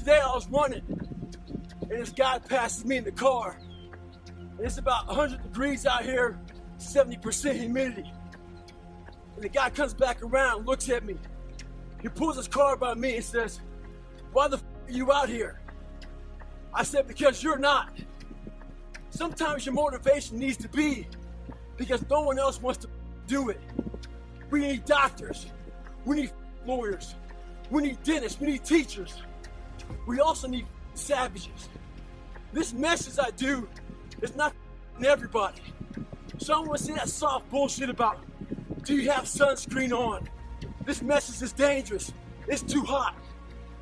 Today I was running, and this guy passes me in the car. And it's about 100 degrees out here, 70% humidity. And the guy comes back around, looks at me. He pulls his car by me and says, "Why the f are you out here?" I said, "Because you're not." Sometimes your motivation needs to be because no one else wants to do it. We need doctors. We need lawyers. We need dentists. We need teachers. We also need savages. This message I do is not everybody. So I don't want to say that soft bullshit about, do you have sunscreen on? This message is dangerous. It's too hot.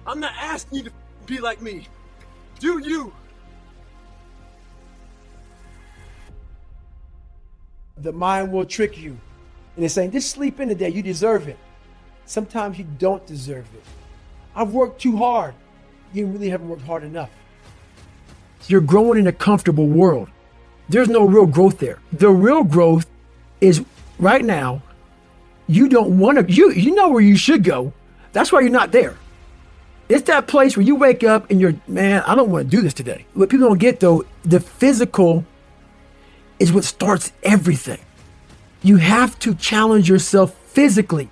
I'm not asking you to be like me. Do you? The mind will trick you. And it's saying, just sleep in today, you deserve it. Sometimes you don't deserve it. I've worked too hard. You really haven't worked hard enough. You're growing in a comfortable world. There's no real growth there. The real growth is right now, you don't want to, you know where you should go. That's why you're not there. It's that place where you wake up and you're, man, I don't want to do this today. What people don't get though, the physical is what starts everything. You have to challenge yourself physically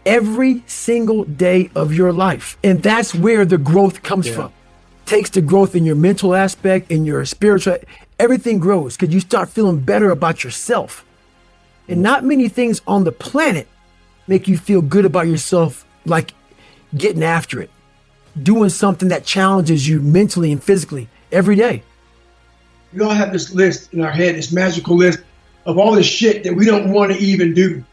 every single day of your life. And that's where the growth comes from. Takes the growth in your mental aspect, in your spiritual, everything grows because you start feeling better about yourself. And not many things on the planet make you feel good about yourself, like getting after it, doing something that challenges you mentally and physically every day. We all have this list in our head, this magical list of all the shit that we don't want to even do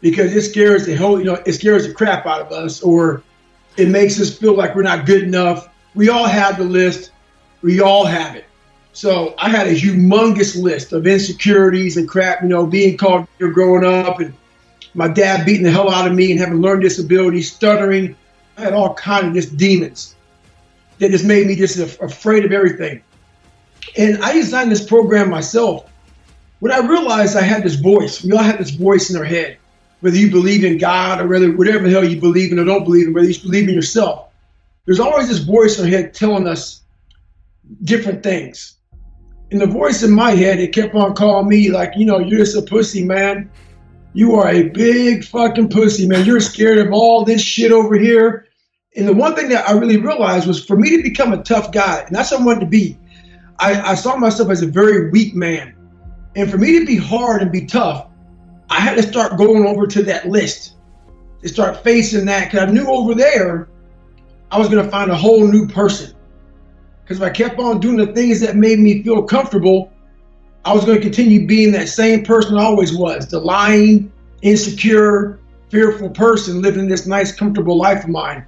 because it scares it scares the crap out of us, or it makes us feel like we're not good enough. We all have the list. We all have it. So I had a humongous list of insecurities and crap, being called growing up, and my dad beating the hell out of me and having learning disabilities, stuttering. I had all kinds of just demons that just made me just afraid of everything. And I designed this program myself. When I realized I had this voice, we all have this voice in our head, whether you believe in God or whatever the hell you believe in or don't believe in, whether you believe in yourself. There's always this voice in our head telling us different things. And the voice in my head, it kept on calling me like, you're just a pussy, man. You are a big fucking pussy, man. You're scared of all this shit over here. And the one thing that I really realized was for me to become a tough guy, and that's what I wanted to be. I saw myself as a very weak man. And for me to be hard and be tough, I had to start going over to that list, to start facing that, because I knew over there, I was going to find a whole new person. Because if I kept on doing the things that made me feel comfortable, I was going to continue being that same person I always was, the lying, insecure, fearful person living this nice, comfortable life of mine.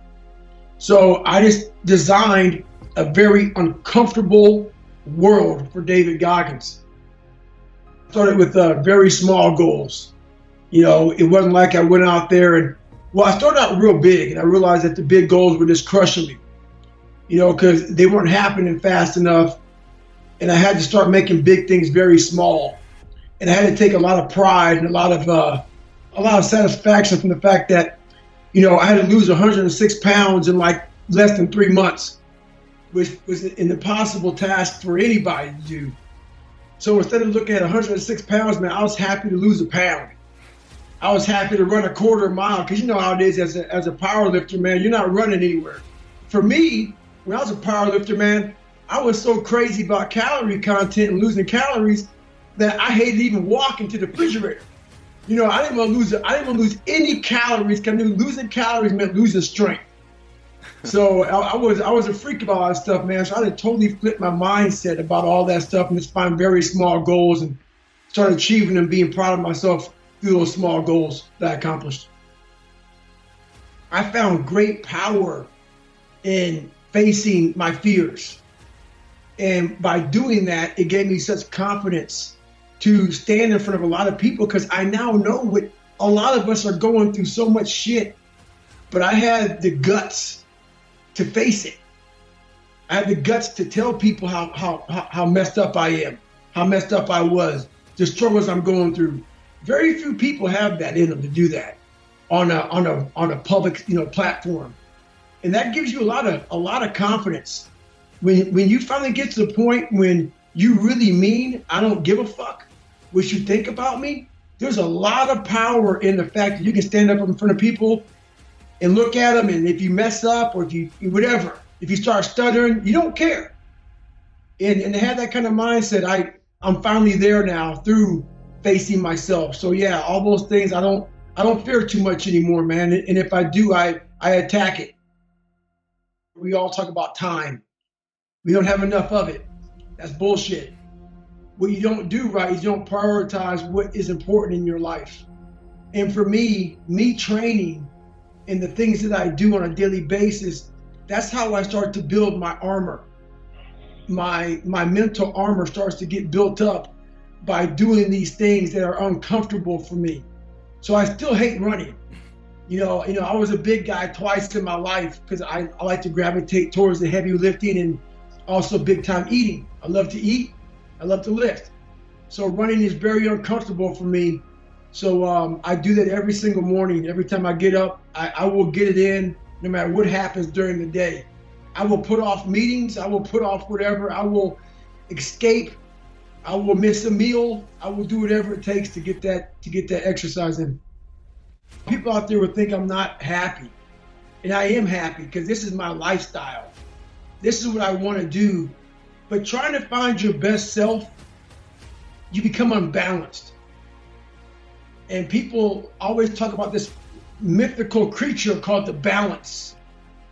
So I just designed a very uncomfortable world for David Goggins. Started with very small goals. It wasn't like I went out there and, I started out real big, and I realized that the big goals were just crushing me, because they weren't happening fast enough. And I had to start making big things very small. And I had to take a lot of pride and a lot of satisfaction from the fact that, I had to lose 106 pounds in like less than 3 months, which was an impossible task for anybody to do. So instead of looking at 106 pounds, man, I was happy to lose a pound. I was happy to run a quarter mile, because you know how it is as a power lifter, man, you're not running anywhere. For me, when I was a power lifter, man, I was so crazy about calorie content and losing calories that I hated even walking to the refrigerator. I didn't want to lose any calories, because I knew losing calories meant losing strength. So I was a freak about all that stuff, man. So I had to totally flip my mindset about all that stuff and just find very small goals and start achieving them, being proud of myself through those small goals that I accomplished. I found great power in facing my fears. And by doing that, it gave me such confidence to stand in front of a lot of people, because I now know what a lot of us are going through, so much shit. But I had the guts to face it. I had the guts to tell people how messed up I am, how messed up I was, the struggles I'm going through. Very few people have that in them to do that on a public platform. And that gives you a lot of confidence. When you finally get to the point when you really mean, I don't give a fuck what you think about me, there's a lot of power in the fact that you can stand up in front of people and look at them, and if you mess up or if you whatever, if you start stuttering, you don't care. And to have that kind of mindset, I'm finally there now through facing myself. So yeah, all those things I don't fear too much anymore, man. And if I do, I attack it. We all talk about time. We don't have enough of it. That's bullshit. What you don't do right is you don't prioritize what is important in your life. And for me training and the things that I do on a daily basis, that's how I start to build my armor. My mental armor starts to get built up by doing these things that are uncomfortable for me. So I still hate running. You know, I was a big guy twice in my life because I like to gravitate towards the heavy lifting and also big time eating. I love to eat. I love to lift. So running is very uncomfortable for me. So I do that every single morning. Every time I get up, I will get it in no matter what happens during the day. I will put off meetings. I will put off whatever. I will escape. I will miss a meal. I will do whatever it takes to get that exercise in. People out there would think I'm not happy. And I am happy because this is my lifestyle. This is what I want to do. But trying to find your best self, you become unbalanced. And people always talk about this mythical creature called the balance.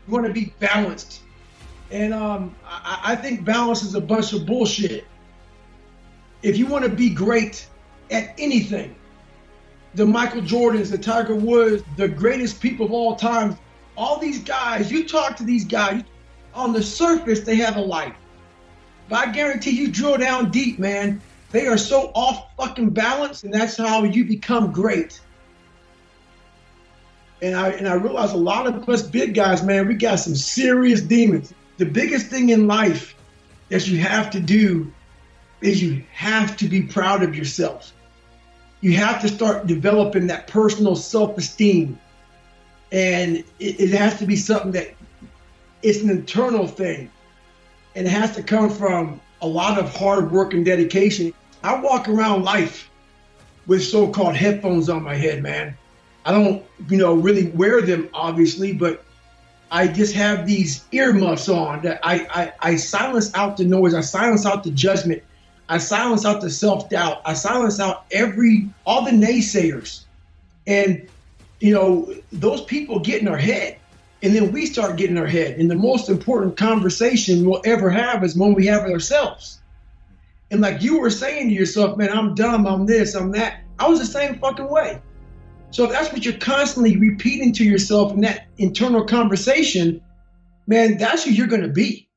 You want to be balanced. And I think balance is a bunch of bullshit. If you want to be great at anything, the Michael Jordans, the Tiger Woods, the greatest people of all time, all these guys, you talk to these guys, on the surface, they have a life. But I guarantee you drill down deep, man, they are so off fucking balance, and that's how you become great. And I realize a lot of us big guys, man, we got some serious demons. The biggest thing in life that you have to do is you have to be proud of yourself. You have to start developing that personal self-esteem. And it has to be something that it's an internal thing. And it has to come from a lot of hard work and dedication. I walk around life with so-called headphones on my head, man. I don't, really wear them, obviously, but I just have these earmuffs on that I silence out the noise. I silence out the judgment. I silence out the self-doubt. I silence out all the naysayers. And, those people get in our head. And then we start getting in our head. And the most important conversation we'll ever have is when we have it ourselves. And like you were saying to yourself, man, I'm dumb, I'm this, I'm that. I was the same fucking way. So if that's what you're constantly repeating to yourself in that internal conversation, man, that's who you're going to be.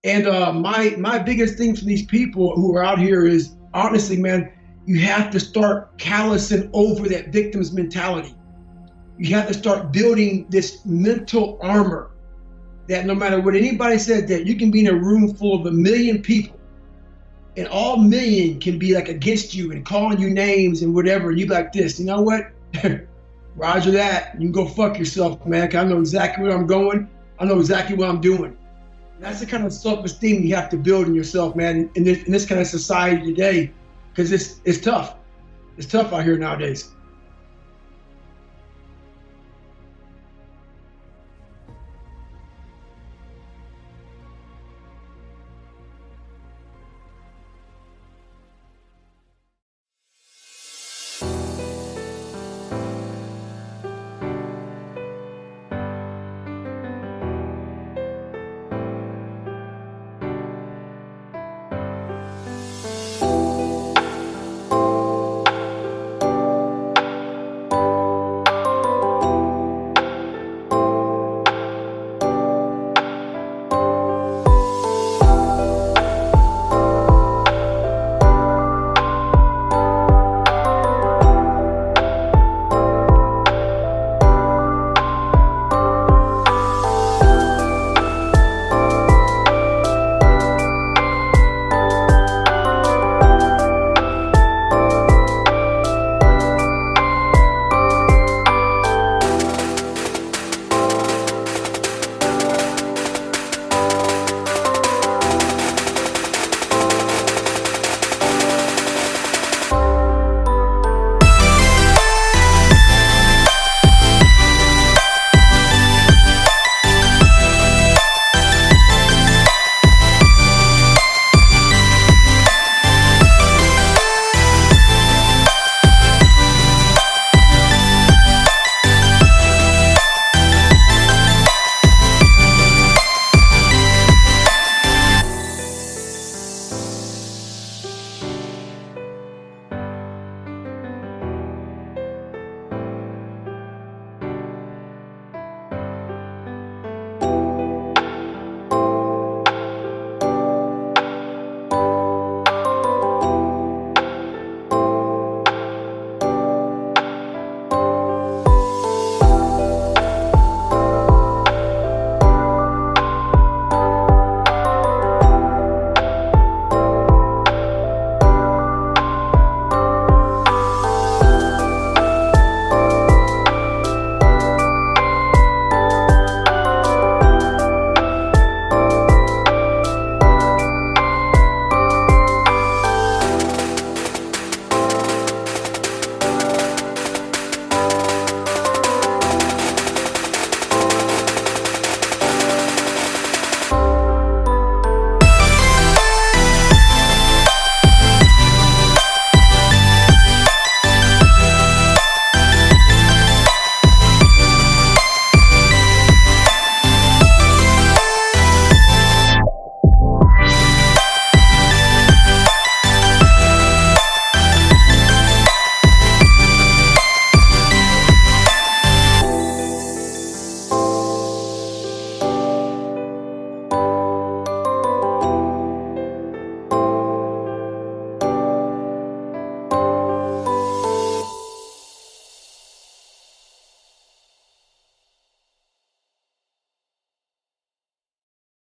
And my biggest thing for these people who are out here is, honestly, man, you have to start callousing over that victim's mentality. You have to start building this mental armor that no matter what anybody said, that you can be in a room full of 1 million people and all million can be like against you and calling you names and whatever. And you be like this, you know what? Roger that. You can go fuck yourself, man. 'Cause I know exactly where I'm going. I know exactly what I'm doing. That's the kind of self-esteem you have to build in yourself, man, in this kind of society today, because it's tough. It's tough out here nowadays.